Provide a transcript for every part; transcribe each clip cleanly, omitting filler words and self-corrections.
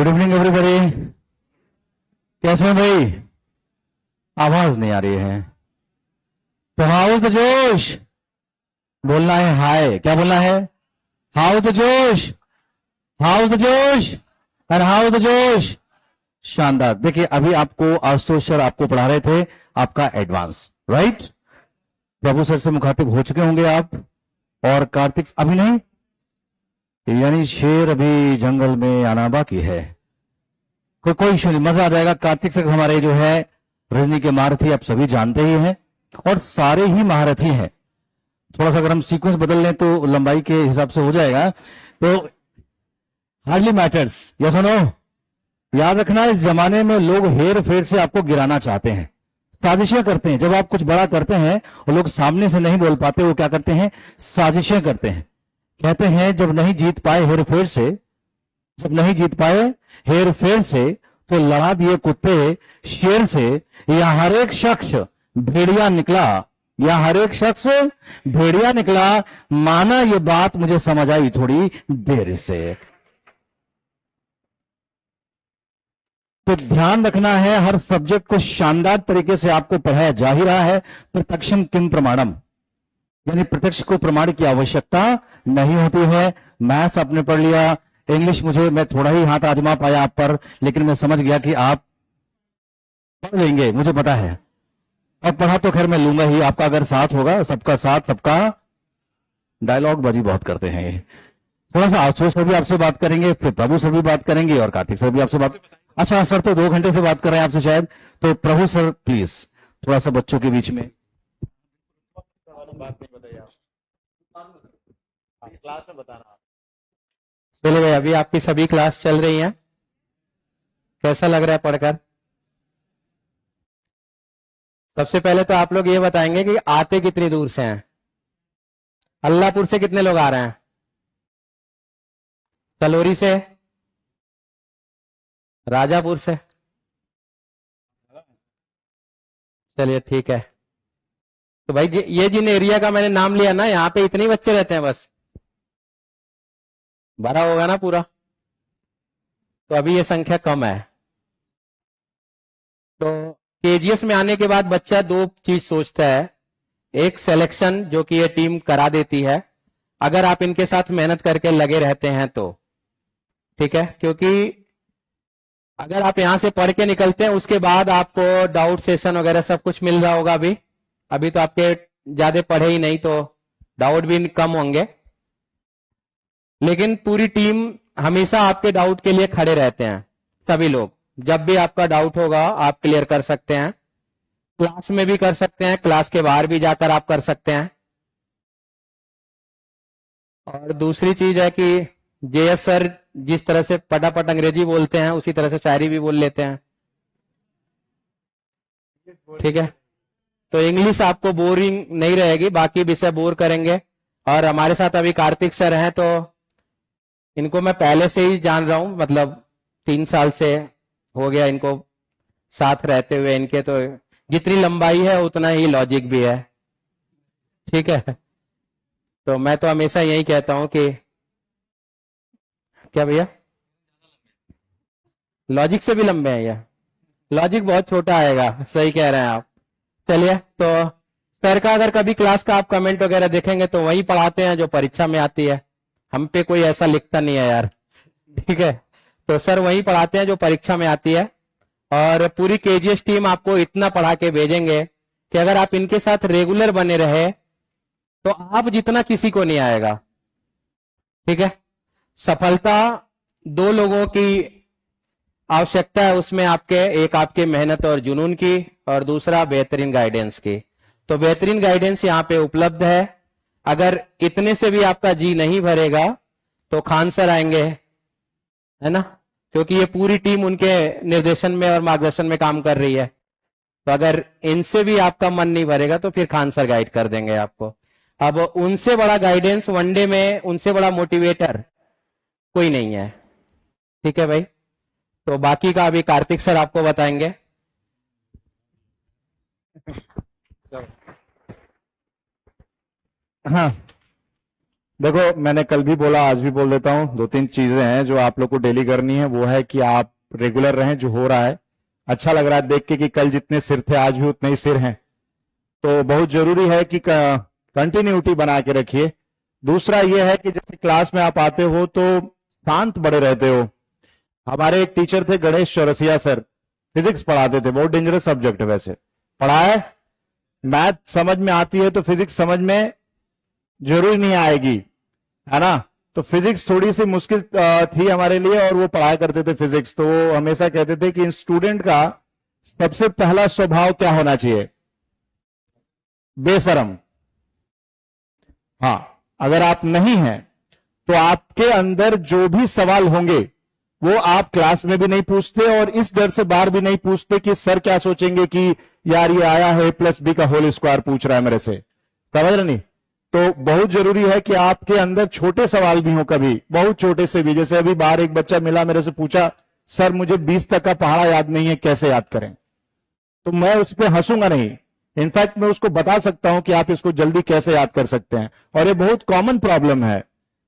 Good evening everybody. कैसे हैं भाई? आवाज नहीं आ रही है तो हाउ द जोश बोलना है। हाय क्या बोलना है? हाउ द जोश, हाउ द जोश एंड हाउ द जोश। शानदार। देखिए अभी आपको आशुतोष सर आपको पढ़ा रहे थे आपका एडवांस, राइट? प्रभु सर से मुखातिब हो चुके होंगे आप, और कार्तिक अभी नहीं, यानी शेर अभी जंगल में आना बाकी है। कोई इशू नहीं, मजा आ जाएगा। कार्तिक सर हमारे जो है रजनी के महारथी आप सभी जानते ही हैं, और सारे ही महारथी हैं। थोड़ा सा अगर हम सीक्वेंस बदल लें तो लंबाई के हिसाब से हो जाएगा, तो हार्डली मैटर्स। यस और नो? याद रखना, इस जमाने में लोग हेर फेर से आपको गिराना चाहते हैं, साजिशें करते हैं। जब आप कुछ बड़ा करते हैं और लोग सामने से नहीं बोल पाते, वो क्या करते हैं? साजिशें करते हैं। कहते हैं जब नहीं जीत पाए हेर फेर से, जब नहीं जीत पाए हेर फेर से, तो लड़ा दिए कुत्ते शेर से, या हर एक शख्स भेड़िया निकला, या हर एक शख्स भेड़िया निकला। माना ये बात मुझे समझ आई थोड़ी देर से। तो ध्यान रखना है, हर सब्जेक्ट को शानदार तरीके से आपको पढ़ाया जा ही रहा है। प्रत्यक्षम किम प्रमाणम, यानी प्रत्यक्ष को प्रमाण की आवश्यकता नहीं होती है। मैथ्स आपने पढ़ लिया, इंग्लिश मैं थोड़ा ही हाथ आजमा पाया आप पर, लेकिन मैं समझ गया कि आप पढ़ लेंगे, मुझे पता है। अब पढ़ा तो खैर मैं लूंगा ही, आपका अगर साथ होगा, सबका साथ सबका। डायलॉग बाजी बहुत करते हैं ये। थोड़ा सा आशुतोष सर भी आपसे बात करेंगे, फिर प्रभु सर भी बात करेंगे, और कार्तिक सर भी आपसे बात। अच्छा सर तो 2 घंटे से बात कर रहे हैं आपसे शायद, तो प्रभु सर प्लीज थोड़ा सा बच्चों के बीच में बात नहीं बताइए आप, क्लास में बताना। चलिए भाई, अभी आपकी सभी क्लास चल रही हैं, कैसा लग रहा है पढ़कर? सबसे पहले तो आप लोग ये बताएंगे कि आते कितनी दूर से हैं। अल्लाहपुर से कितने लोग आ रहे हैं? तलोरी से, राजापुर से। चलिए ठीक है। तो भाई ये जिन एरिया का मैंने नाम लिया ना, यहाँ पे इतने बच्चे रहते हैं बस? भरा होगा ना पूरा? तो अभी ये संख्या कम है। तो केजीएस में आने के बाद बच्चा 2 चीज सोचता है। एक सिलेक्शन, जो कि ये टीम करा देती है अगर आप इनके साथ मेहनत करके लगे रहते हैं तो, ठीक है? क्योंकि अगर आप यहां से पढ़ के निकलते हैं, उसके बाद आपको डाउट सेशन वगैरह सब कुछ मिल रहा होगा। अभी तो आपके ज्यादा पढ़े ही नहीं, तो डाउट भी कम होंगे। लेकिन पूरी टीम हमेशा आपके डाउट के लिए खड़े रहते हैं। सभी लोग, जब भी आपका डाउट होगा आप क्लियर कर सकते हैं। क्लास में भी कर सकते हैं, क्लास के बाहर भी जाकर आप कर सकते हैं। और दूसरी चीज है कि जेएस सर जिस तरह से पटापट अंग्रेजी बोलते हैं, उसी तरह से शायरी भी बोल लेते हैं, ठीक है? तो इंग्लिश आपको बोरिंग नहीं रहेगी, बाकी विषय बोर करेंगे। और हमारे साथ अभी कार्तिक सर हैं, तो इनको मैं पहले से ही जान रहा हूं, मतलब 3 साल से हो गया इनको साथ रहते हुए। इनके तो जितनी लंबाई है उतना ही लॉजिक भी है, ठीक है? तो मैं तो हमेशा यही कहता हूं कि क्या भैया, लॉजिक से भी लंबे हैं ये? लॉजिक बहुत छोटा आएगा, सही कह रहे हैं आप। चलिए, तो सर का अगर कभी क्लास का आप कमेंट वगैरह देखेंगे तो वही पढ़ाते हैं जो परीक्षा में आती है। हम पे कोई ऐसा लिखता नहीं है यार, ठीक है? तो सर वही पढ़ाते हैं जो परीक्षा में आती है। और पूरी केजीएस टीम आपको इतना पढ़ा के भेजेंगे कि अगर आप इनके साथ रेगुलर बने रहे तो आप जितना किसी को नहीं आएगा, ठीक है? सफलता 2 लोगों की आवश्यकता है उसमें, एक आपके मेहनत और जुनून की, और दूसरा बेहतरीन गाइडेंस की। तो बेहतरीन गाइडेंस यहाँ पे उपलब्ध है। अगर इतने से भी आपका जी नहीं भरेगा तो खान सर आएंगे, है ना? क्योंकि ये पूरी टीम उनके निर्देशन में और मार्गदर्शन में काम कर रही है। तो अगर इनसे भी आपका मन नहीं भरेगा तो फिर खान सर गाइड कर देंगे आपको। अब उनसे बड़ा गाइडेंस वनडे में, उनसे बड़ा मोटिवेटर कोई नहीं है, ठीक है भाई? तो बाकी का अभी कार्तिक सर आपको बताएंगे। हाँ देखो, मैंने कल भी बोला, आज भी बोल देता हूं, दो तीन चीजें हैं जो आप लोग को डेली करनी है। वो है कि आप रेगुलर रहें, जो हो रहा है अच्छा लग रहा है देख के कि कल जितने सिर थे आज भी उतने ही सिर हैं, तो बहुत जरूरी है कि कंटिन्यूटी बना के रखिए। दूसरा ये है कि जैसे क्लास में आप आते हो तो शांत बड़े रहते हो। हमारे एक टीचर थे गणेश चौरसिया सर, फिजिक्स पढ़ाते थे, बहुत डेंजरस सब्जेक्ट है वैसे, पढ़ाए, मैथ समझ में आती है तो फिजिक्स समझ में जरूर नहीं आएगी, है ना। तो फिजिक्स थोड़ी सी मुश्किल थी हमारे लिए, और वो पढ़ाया करते थे फिजिक्स। तो वो हमेशा कहते थे कि स्टूडेंट का सबसे पहला स्वभाव क्या होना चाहिए? बेशरम। हाँ, अगर आप नहीं हैं तो आपके अंदर जो भी सवाल होंगे वो आप क्लास में भी नहीं पूछते, और इस डर से बाहर भी नहीं पूछते कि सर क्या सोचेंगे कि यार ये आया है +b का होल स्क्वायर पूछ रहा है मेरे से, समझ रहे नहीं। तो बहुत जरूरी है कि आपके अंदर छोटे सवाल भी हो, कभी बहुत छोटे से भी। जैसे अभी बाहर एक बच्चा मिला, मेरे से पूछा, सर मुझे 20 तक का पहाड़ा याद नहीं है, कैसे याद करें? तो मैं उस पर हंसूंगा नहीं, इनफैक्ट मैं उसको बता सकता हूं कि आप इसको जल्दी कैसे याद कर सकते हैं। और ये बहुत कॉमन प्रॉब्लम है,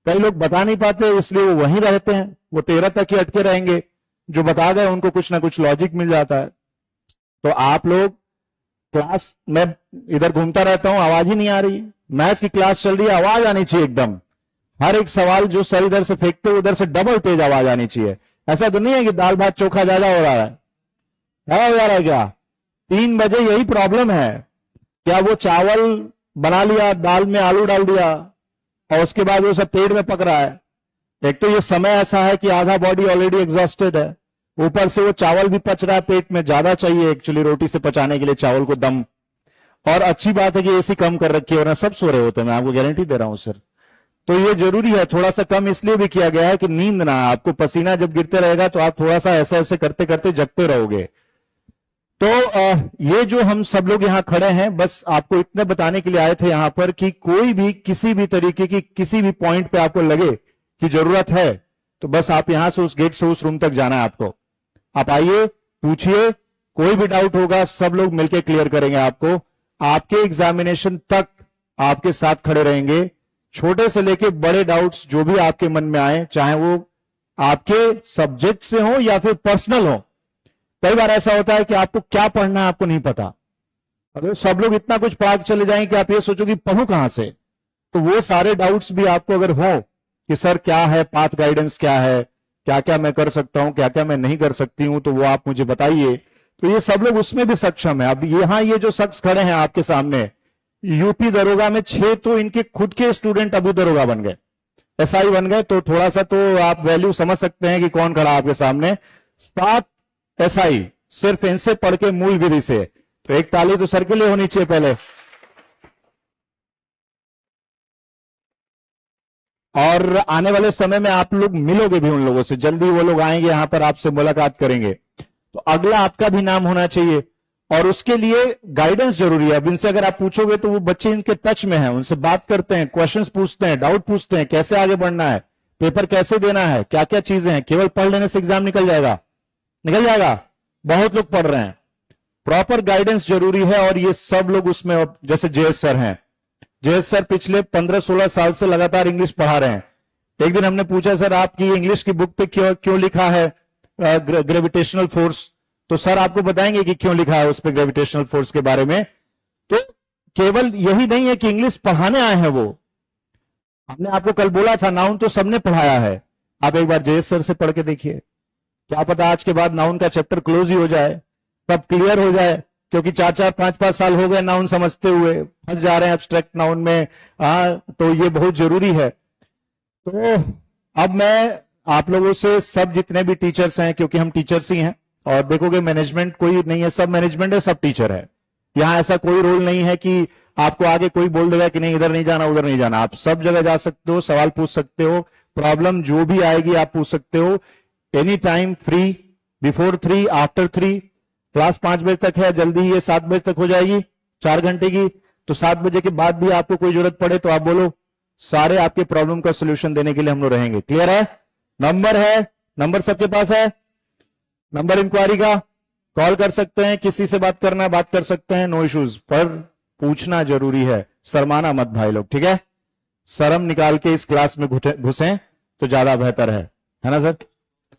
कई लोग बता नहीं पाते, इसलिए वो वहीं रहते हैं, वो 13 तक ही अटके रहेंगे। जो बता गए उनको कुछ ना कुछ लॉजिक मिल जाता है। तो आप लोग क्लास में, इधर घूमता रहता हूं, आवाज ही नहीं आ रही, मैथ की क्लास चल रही है, आवाज आनी चाहिए एकदम। हर एक सवाल जो सर इधर से फेंकते उधर से डबल तेज आवाज आनी चाहिए। ऐसा तो नहीं है कि दाल भात चोखा ज्यादा हो रहा है, क्या हो जा रहा है? क्या 3 बजे यही प्रॉब्लम है? क्या वो चावल बना लिया, दाल में आलू डाल दिया और उसके बाद वो सब पेट में पक रहा है? एक तो ये समय ऐसा है कि आधा बॉडी ऑलरेडी एग्जॉस्टेड है, ऊपर से वो चावल भी पच रहा है, पेट में ज्यादा चाहिए एक्चुअली रोटी से पचाने के लिए चावल को दम। और अच्छी बात है कि एसी कम कर रखी है, वरना सब सो रहे होते हैं, मैं आपको गारंटी दे रहा हूं सर। तो ये जरूरी है, थोड़ा सा कम इसलिए भी किया गया है कि नींद ना आए आपको, पसीना जब गिरते रहेगा तो आप थोड़ा सा ऐसा ऐसे करते करते जगते रहोगे। तो ये जो हम सब लोग यहां खड़े हैं, बस आपको इतना बताने के लिए आए थे यहां पर कि कोई भी किसी भी तरीके की किसी भी पॉइंट पे आपको लगे कि जरूरत है तो बस आप यहां से उस गेट से उस रूम तक जाना है आपको। आप आइए, पूछिए, कोई भी डाउट होगा सब लोग मिलकर क्लियर करेंगे आपको। आपके एग्जामिनेशन तक आपके साथ खड़े रहेंगे। छोटे से लेके बड़े डाउट्स जो भी आपके मन में आए, चाहे वो आपके सब्जेक्ट से हो या फिर पर्सनल हो। कई बार ऐसा होता है कि आपको क्या पढ़ना है आपको नहीं पता, अगर सब लोग इतना कुछ पढ़ा के चले जाएं कि आप ये सोचो कि पढ़ूं कहां से। तो वो सारे डाउट्स भी आपको अगर हो कि सर क्या है, पाथ गाइडेंस क्या है, क्या क्या मैं कर सकता हूं, क्या क्या मैं नहीं कर सकती हूं, तो वो आप मुझे बताइए। तो ये सब लोग उसमें भी सक्षम है। अब यहां ये जो शख्स खड़े हैं आपके सामने, यूपी दरोगा में 6 तो इनके खुद के स्टूडेंट अभी दरोगा बन गए, एसआई बन गए। तो थोड़ा सा तो आप वैल्यू समझ सकते हैं कि कौन खड़ा आपके सामने। 7 एसआई सिर्फ इनसे पढ़ के मूल विधि से, तो एक ताली तो सर के लिए होनी चाहिए पहले। और आने वाले समय में आप लोग मिलोगे भी उन लोगों से, जल्दी वो लोग आएंगे यहां पर, आपसे मुलाकात करेंगे। तो अगला आपका भी नाम होना चाहिए, और उसके लिए गाइडेंस जरूरी है। अब इनसे अगर आप पूछोगे तो वो बच्चे इनके टच में हैं, उनसे बात करते हैं, क्वेश्चंस पूछते हैं, डाउट पूछते हैं, कैसे आगे बढ़ना है, पेपर कैसे देना है, क्या क्या चीजें हैं। केवल पढ़ लेने से एग्जाम निकल जाएगा? निकल जाएगा? बहुत लोग पढ़ रहे हैं, प्रॉपर गाइडेंस जरूरी है। और ये सब लोग उसमें, जैसे जेएस सर हैं, जेएस सर पिछले 15-16 साल से लगातार इंग्लिश पढ़ा रहे हैं। एक दिन हमने पूछा, सर आपकी इंग्लिश की बुक पे क्यों लिखा है ग्रेविटेशनल फोर्स? तो सर आपको बताएंगे कि क्यों लिखा है उस पर ग्रेविटेशनल फोर्स के बारे में। तो केवल यही नहीं है कि इंग्लिश पढ़ाने आए हैं वो, हमने आपको कल बोला था नाउन तो सबने पढ़ाया है। आप एक बार जेएस सर से पढ़ के देखिए, क्या पता आज के बाद नाउन का चैप्टर क्लोज ही हो जाए, सब क्लियर हो जाए, क्योंकि 4-4, 5-5 साल हो गए नाउन समझते हुए, फंस जा रहे हैं एब्स्ट्रैक्ट नाउन में। तो ये बहुत जरूरी है। तो अब मैं आप लोगों से, सब जितने भी टीचर्स हैं, क्योंकि हम टीचर्स ही हैं, और देखोगे मैनेजमेंट कोई नहीं है, सब मैनेजमेंट है, सब टीचर है। यहां ऐसा कोई रोल नहीं है कि आपको आगे कोई बोल देगा कि नहीं इधर नहीं जाना उधर नहीं जाना। आप सब जगह जा सकते हो, सवाल पूछ सकते हो, प्रॉब्लम जो भी आएगी आप पूछ सकते हो, any time free, before 3, after 3। Class 5 बजे तक है, जल्दी ही ये 7 बजे तक हो जाएगी, 4 घंटे की। तो 7 बजे के बाद भी आपको कोई जरूरत पड़े तो आप बोलो, सारे आपके प्रॉब्लम का सोल्यूशन देने के लिए हम लोग रहेंगे। क्लियर है? नंबर है, नंबर सबके पास है, नंबर इंक्वायरी का, कॉल कर सकते हैं, किसी से बात करना है बात कर सकते हैं, नो इश्यूज। पर पूछना जरूरी है, शर्माना मत भाई लोग, ठीक है? शर्म निकाल के इस क्लास में घुसें तो ज्यादा बेहतर है ना सर?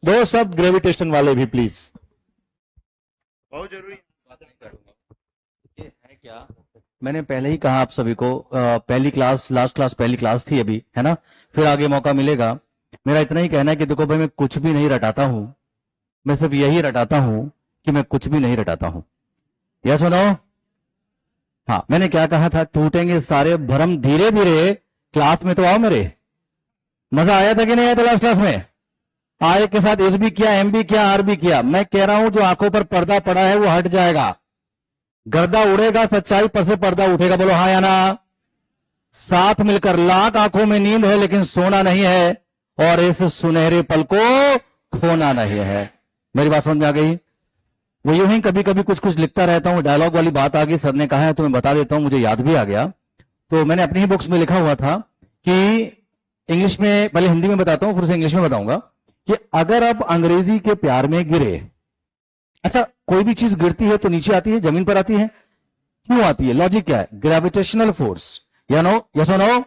दो सब ग्रेविटेशन वाले भी प्लीज। बहुत जरूरी ये है क्या? मैंने पहले ही कहा आप सभी को, पहली क्लास, लास्ट क्लास पहली क्लास थी अभी, है ना? फिर आगे मौका मिलेगा। मेरा इतना ही कहना है कि देखो भाई, मैं कुछ भी नहीं रटाता हूं, मैं सिर्फ यही रटाता हूं कि मैं कुछ भी नहीं रटाता हूं। यह सुनो, हाँ मैंने क्या कहा था, टूटेंगे सारे भरम धीरे धीरे। क्लास में तो आओ मेरे, मजा आया था कि नहीं आया था लास्ट क्लास में? आए के साथ एस भी किया, एम भी किया, आर भी किया। मैं कह रहा हूं जो आंखों पर पर्दा पड़ा है वो हट जाएगा, गर्दा उड़ेगा, सच्चाई पर से पर्दा उठेगा। बोलो हाँ या ना? साथ मिलकर लाख आंखों में नींद है लेकिन सोना नहीं है, और इस सुनहरे पल को खोना नहीं है। मेरी बात समझ में आ गई? वो यूं ही कभी कभी कुछ कुछ लिखता रहता हूं, डायलॉग वाली बात आ गई, सर ने कहा है तो मैं बता देता हूं, मुझे याद भी आ गया। तो मैंने अपनी ही बुक्स में लिखा हुआ था कि इंग्लिश में, पहले हिंदी में बताता हूं फिर से इंग्लिश में बताऊंगा, कि अगर आप अंग्रेजी के प्यार में गिरे, अच्छा कोई भी चीज गिरती है तो नीचे आती है, जमीन पर आती है, क्यों आती है? लॉजिक क्या है? ग्रेविटेशनल फोर्स, या नो, यस और नो?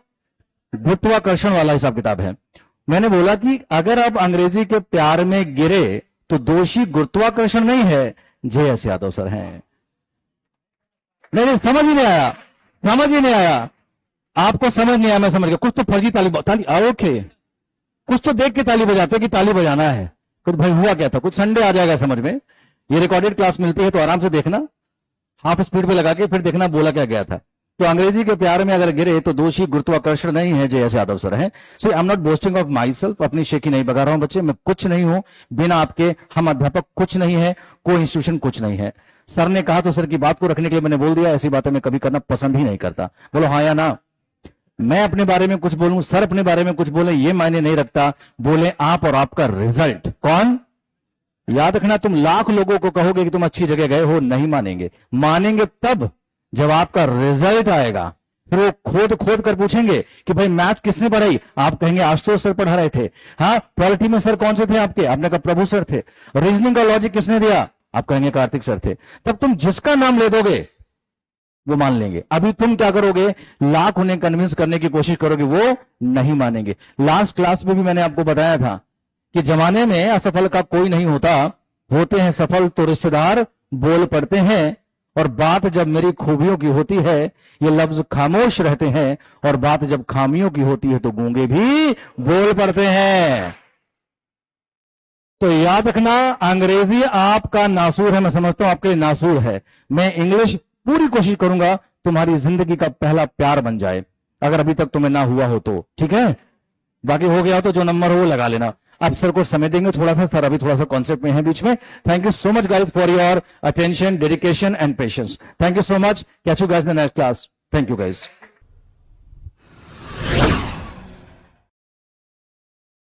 गुरुत्वाकर्षण वाला हिसाब किताब है। मैंने बोला कि अगर आप अंग्रेजी के प्यार में गिरे तो दोषी गुरुत्वाकर्षण नहीं है, जे.एस. यादव सर हैं। नहीं, समझ ही नहीं आया, समझ ही नहीं आया आपको, समझ नहीं आया, मैं समझ गया। कुछ तो फर्जी ताली ओके, कुछ तो देख के ताली बजाते कि ताली बजाना है। कुछ भाई हुआ क्या था, कुछ संडे आ जाएगा समझ में। ये रिकॉर्डेड क्लास मिलती है तो आराम से देखना, हाफ स्पीड पे लगा के फिर देखना बोला क्या गया था। तो अंग्रेजी के प्यार में अगर गिरे तो दोषी गुरुत्वाकर्षण नहीं है, जे.एस. यादव सर है। So I am not boasting of myself, अपनी शेखी नहीं बगा रहा हूं बच्चे, मैं कुछ नहीं हूं, बिना आपके हम अध्यापक कुछ नहीं है, कोई इंस्टीट्यूशन कुछ नहीं है। सर ने कहा तो सर की बात को रखने के लिए मैंने बोल दिया, ऐसी बातें मैं कभी करना पसंद ही नहीं करता। बोलो हाँ या ना? मैं अपने बारे में कुछ बोलूं, सर अपने बारे में कुछ बोले, ये मायने नहीं रखता, बोले आप और आपका रिजल्ट। कौन? याद रखना, तुम लाख लोगों को कहोगे कि तुम अच्छी जगह गए हो, नहीं मानेंगे। मानेंगे तब जब आपका रिजल्ट आएगा, फिर वो खोद खोद कर पूछेंगे कि भाई मैथ्स किसने पढ़ाई, आप कहेंगे आशुतोष सर पढ़ा रहे थे। हाँ, पॉलिटी में सर कौन से थे आपके, आपने कहा प्रभु सर थे। रीजनिंग का लॉजिक किसने दिया, आप कहेंगे कार्तिक सर थे। तब तुम जिसका नाम ले दोगे वो मान लेंगे। अभी तुम क्या करोगे, लाख उन्हें कन्विंस करने की कोशिश करोगे, वो नहीं मानेंगे। लास्ट क्लास में भी मैंने आपको बताया था कि जमाने में असफल का कोई नहीं होता, होते हैं सफल तो रिश्तेदार बोल पड़ते हैं, और बात जब मेरी खूबियों की होती है ये लफ्ज खामोश रहते हैं, और बात जब खामियों की होती है तो गूंगे भी बोल पड़ते हैं। तो याद रखना, अंग्रेजी आपका नासूर है, मैं समझता हूं आपके लिए नासूर है। मैं इंग्लिश पूरी कोशिश करूंगा तुम्हारी जिंदगी का पहला प्यार बन जाए, अगर अभी तक तुम्हें ना हुआ हो तो, ठीक है? बाकी हो गया तो जो नंबर हो वो लगा लेना। अब सर को समय देंगे थोड़ा सा, सर अभी थोड़ा सा कॉन्सेप्ट में है बीच में। Thank you so much guys for your attention, dedication and patience. Thank you so much. Catch you guys in the next class. Thank you guys.